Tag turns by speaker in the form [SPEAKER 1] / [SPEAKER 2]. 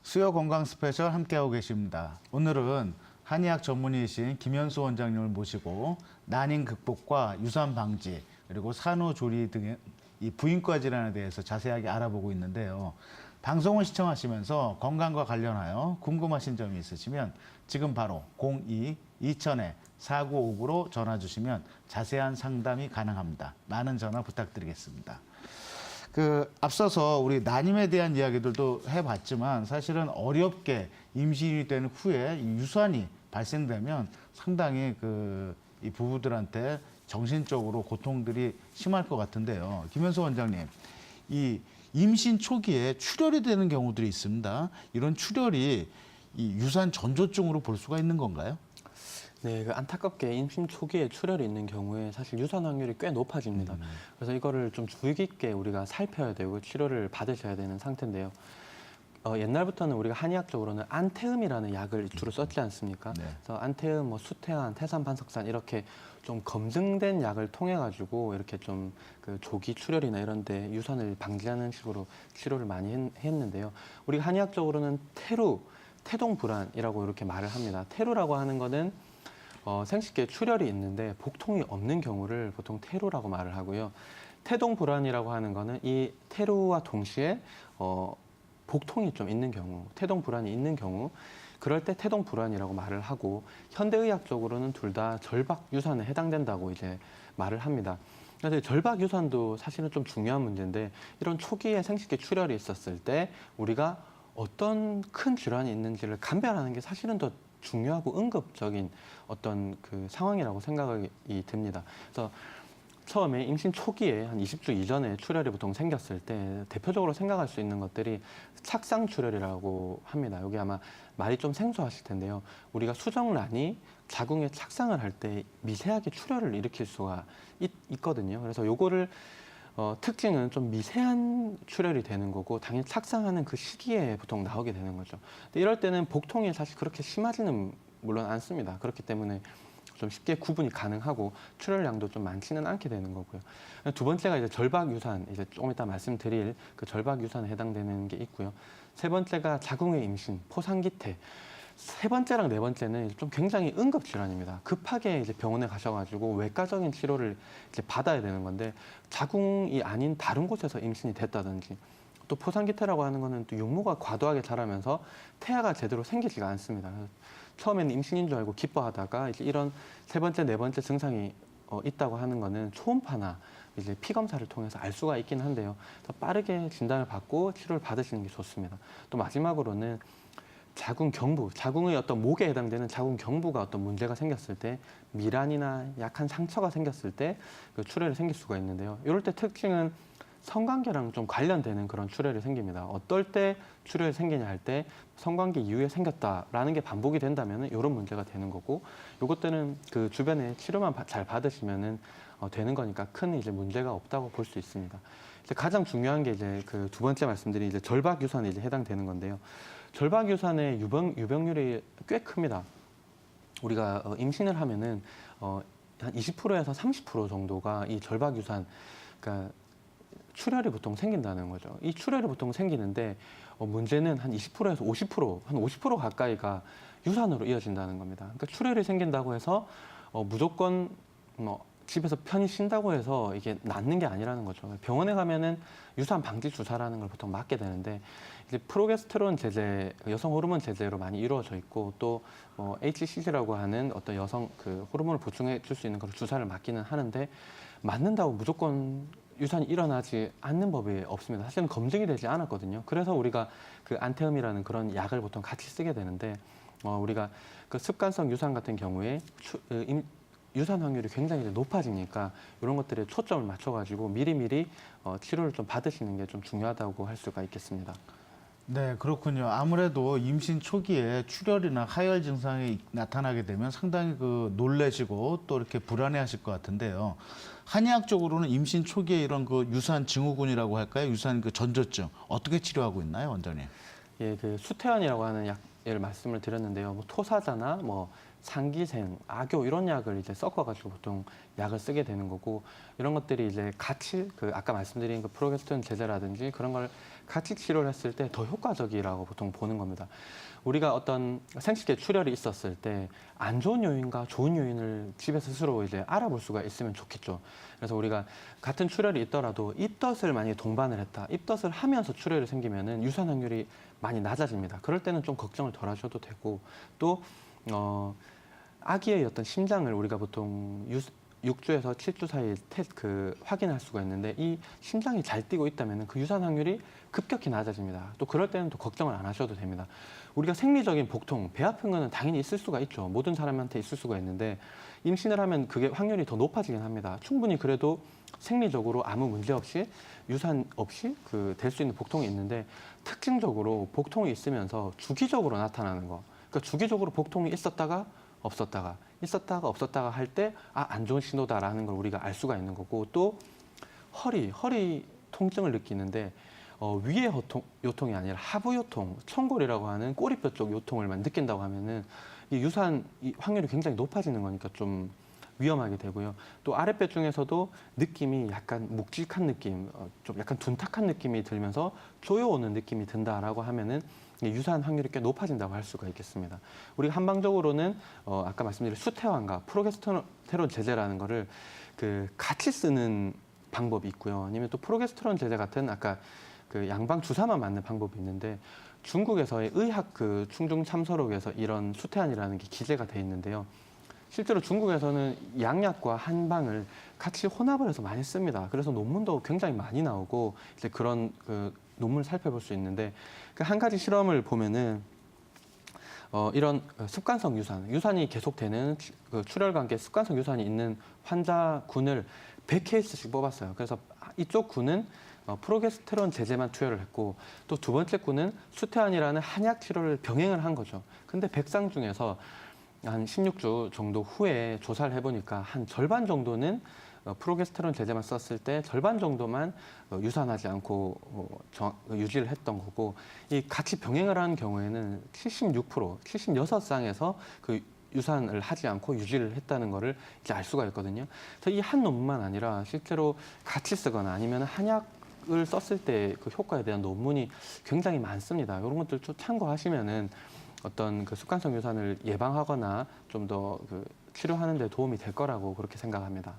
[SPEAKER 1] 수요 건강 스페셜 함께하고 계십니다. 오늘은 한의학 전문의이신 김현수 원장님을 모시고 난임 극복과 유산 방지 그리고 산후조리 등의 이 부인과 질환에 대해서 자세하게 알아보고 있는데요. 방송을 시청하시면서 건강과 관련하여 궁금하신 점이 있으시면 지금 바로 02-2000-4959로 전화 주시면 자세한 상담이 가능합니다. 많은 전화 부탁드리겠습니다. 앞서서 우리 난임에 대한 이야기들도 해봤지만 사실은 어렵게 임신이 된 후에 유산이 발생되면 상당히 이 부부들한테 정신적으로 고통들이 심할 것 같은데요. 김현수 원장님, 이 임신 초기에 출혈이 되는 경우들이 있습니다. 이런 출혈이 이 유산 전조증으로 볼 수가 있는 건가요?
[SPEAKER 2] 네, 안타깝게 임신 초기에 출혈이 있는 경우에 사실 유산 확률이 꽤 높아집니다. 그래서 이거를 좀 주의 깊게 우리가 살펴야 되고 치료를 받으셔야 되는 상태인데요. 옛날부터는 우리가 한의학적으로는 안태음이라는 약을 주로 썼지 않습니까?
[SPEAKER 1] 네.
[SPEAKER 2] 그래서 안태음, 수태환, 태산반석산 이렇게 좀 검증된 약을 통해 가지고 이렇게 좀 조기 출혈이나 이런데 유산을 방지하는 식으로 치료를 많이 했는데요. 우리가 한의학적으로는 태동불안이라고 이렇게 말을 합니다. 태루라고 하는 거는 생식기에 출혈이 있는데 복통이 없는 경우를 보통 태루라고 말을 하고요. 태동불안이라고 하는 거는 이 태루와 동시에 복통이 좀 있는 경우, 태동불안이 있는 경우, 그럴 때 태동불안이라고 말을 하고 현대의학적으로는 둘 다 절박유산에 해당된다고 이제 말을 합니다. 그래서 절박유산도 사실은 좀 중요한 문제인데 이런 초기에 생식기 출혈이 있었을 때 우리가 어떤 큰 질환이 있는지를 감별하는 게 사실은 더 중요하고 응급적인 어떤 상황이라고 생각이 듭니다. 그래서 처음에 임신 초기에 한 20주 이전에 출혈이 보통 생겼을 때 대표적으로 생각할 수 있는 것들이 착상 출혈이라고 합니다. 여기 아마 말이 좀 생소하실 텐데요. 우리가 수정란이 자궁에 착상을 할 때 미세하게 출혈을 일으킬 수가 있거든요. 그래서 요거를 특징은 좀 미세한 출혈이 되는 거고 당연히 착상하는 그 시기에 보통 나오게 되는 거죠. 근데 이럴 때는 복통이 사실 그렇게 심하지는 물론 않습니다. 그렇기 때문에 좀 쉽게 구분이 가능하고 출혈량도 좀 많지는 않게 되는 거고요. 두 번째가 이제 절박유산, 이제 조금 이따 말씀드릴 그 절박유산에 해당되는 게 있고요. 세 번째가 자궁의 임신, 포상기태. 세 번째랑 네 번째는 좀 굉장히 응급 질환입니다. 급하게 이제 병원에 가셔가지고 외과적인 치료를 이제 받아야 되는 건데 자궁이 아닌 다른 곳에서 임신이 됐다든지 또 포상기태라고 하는 거는 또 육모가 과도하게 자라면서 태아가 제대로 생기지가 않습니다. 처음에는 임신인 줄 알고 기뻐하다가 이제 이런 세 번째, 네 번째 증상이 있다고 하는 거는 초음파나 이제 피 검사를 통해서 알 수가 있긴 한데요. 더 빠르게 진단을 받고 치료를 받으시는 게 좋습니다. 또 마지막으로는 자궁 경부, 자궁의 어떤 목에 해당되는 자궁 경부가 어떤 문제가 생겼을 때 미란이나 약한 상처가 생겼을 때 출혈이 생길 수가 있는데요. 이럴 때 특징은 성관계랑 좀 관련되는 그런 출혈이 생깁니다. 어떨 때 출혈이 생기냐 할 때 성관계 이후에 생겼다라는 게 반복이 된다면 이런 문제가 되는 거고 요것들은 그 주변에 치료만 잘 받으시면은 되는 거니까 큰 이제 문제가 없다고 볼 수 있습니다. 이제 가장 중요한 게 이제 두 번째 말씀드린 이제 절박유산에 이제 해당되는 건데요. 절박유산의 유병률이 꽤 큽니다. 우리가 임신을 하면은 한 20%에서 30% 정도가 이 절박유산, 그러니까 출혈이 보통 생긴다는 거죠. 이 출혈이 보통 생기는데 문제는 한 20%에서 50%, 한 50% 가까이가 유산으로 이어진다는 겁니다. 그러니까 출혈이 생긴다고 해서 무조건 집에서 편히 쉰다고 해서 이게 낫는 게 아니라는 거죠. 병원에 가면은 유산 방지 주사라는 걸 보통 맞게 되는데 이제 프로게스테론 제제, 여성 호르몬 제제로 많이 이루어져 있고 또 HCG라고 하는 어떤 여성 호르몬을 보충해 줄 수 있는 걸 주사를 맞기는 하는데 맞는다고 무조건 유산이 일어나지 않는 법이 없습니다. 사실은 검증이 되지 않았거든요. 그래서 우리가 안태음이라는 그런 약을 보통 같이 쓰게 되는데 우리가 습관성 유산 같은 경우에 유산 확률이 굉장히 높아지니까 이런 것들에 초점을 맞춰가지고 미리미리 치료를 좀 받으시는 게 좀 중요하다고 할 수가 있겠습니다.
[SPEAKER 1] 네, 그렇군요. 아무래도 임신 초기에 출혈이나 하혈 증상이 나타나게 되면 상당히 놀라시고 또 이렇게 불안해하실 것 같은데요. 한의학적으로는 임신 초기에 이런 유산 증후군이라고 할까요? 유산 전조증 어떻게 치료하고 있나요, 원장님?
[SPEAKER 2] 예, 수태환이라고 하는 약을 말씀을 드렸는데요. 토사자나 상기생, 악교 이런 약을 이제 섞어가지고 보통 약을 쓰게 되는 거고 이런 것들이 이제 같이 아까 말씀드린 프로게스테론 제제라든지 그런 걸 같이 치료를 했을 때 더 효과적이라고 보통 보는 겁니다. 우리가 어떤 생식계 출혈이 있었을 때 안 좋은 요인과 좋은 요인을 집에서 스스로 이제 알아볼 수가 있으면 좋겠죠. 그래서 우리가 같은 출혈이 있더라도 입덧을 만약에 동반을 했다. 입덧을 하면서 출혈이 생기면은 유산 확률이 많이 낮아집니다. 그럴 때는 좀 걱정을 덜 하셔도 되고 또 아기의 어떤 심장을 우리가 보통 6주에서 7주 사이에 확인할 수가 있는데 이 심장이 잘 뛰고 있다면 그 유산 확률이 급격히 낮아집니다. 또 그럴 때는 또 걱정을 안 하셔도 됩니다. 우리가 생리적인 복통, 배 아픈 거는 당연히 있을 수가 있죠. 모든 사람한테 있을 수가 있는데 임신을 하면 그게 확률이 더 높아지긴 합니다. 충분히 그래도 생리적으로 아무 문제 없이 유산 없이 될 수 있는 복통이 있는데 특징적으로 복통이 있으면서 주기적으로 나타나는 거. 그러니까 주기적으로 복통이 있었다가 없었다가 할 때 안 좋은 신호다라는 걸 우리가 알 수가 있는 거고 또 허리 통증을 느끼는데 위의 요통이 아니라 하부 요통, 청골이라고 하는 꼬리뼈 쪽 요통을만 느낀다고 하면은 이 유산 확률이 굉장히 높아지는 거니까 좀 위험하게 되고요. 또 아랫배 중에서도 느낌이 약간 묵직한 느낌, 좀 약간 둔탁한 느낌이 들면서 조여오는 느낌이 든다라고 하면은 유산 확률이 꽤 높아진다고 할 수가 있겠습니다. 우리가 한방적으로는 아까 말씀드린 수태환과 프로게스테론 제제라는 거를 같이 쓰는 방법이 있고요. 아니면 또 프로게스테론 제제 같은 아까 양방 주사만 맞는 방법이 있는데 중국에서의 의학 충중 참서록에서 이런 수태환이라는 게 기재가 돼 있는데요. 실제로 중국에서는 양약과 한방을 같이 혼합을 해서 많이 씁니다. 그래서 논문도 굉장히 많이 나오고 이제 그런 논문을 살펴볼 수 있는데 한 가지 실험을 보면은 이런 습관성 유산이 계속되는 출혈 관계 습관성 유산이 있는 환자군을 100케이스씩 뽑았어요. 그래서 이쪽 군은 프로게스테론 제제만 투여를 했고 또 두 번째 군은 수태환이라는 한약 치료를 병행을 한 거죠. 근데 100상 중에서 한 16주 정도 후에 조사를 해보니까 한 절반 정도는 프로게스테론 제제만 썼을 때 절반 정도만 유산하지 않고 유지를 했던 거고 이 같이 병행을 한 경우에는 76쌍에서 유산을 하지 않고 유지를 했다는 거를 이제 알 수가 있거든요. 그래서 이 한 논문만 아니라 실제로 같이 쓰거나 아니면 한약을 썼을 때 그 효과에 대한 논문이 굉장히 많습니다. 이런 것들 좀 참고하시면은 어떤 습관성 유산을 예방하거나 좀 더 치료하는 데 도움이 될 거라고 그렇게 생각합니다.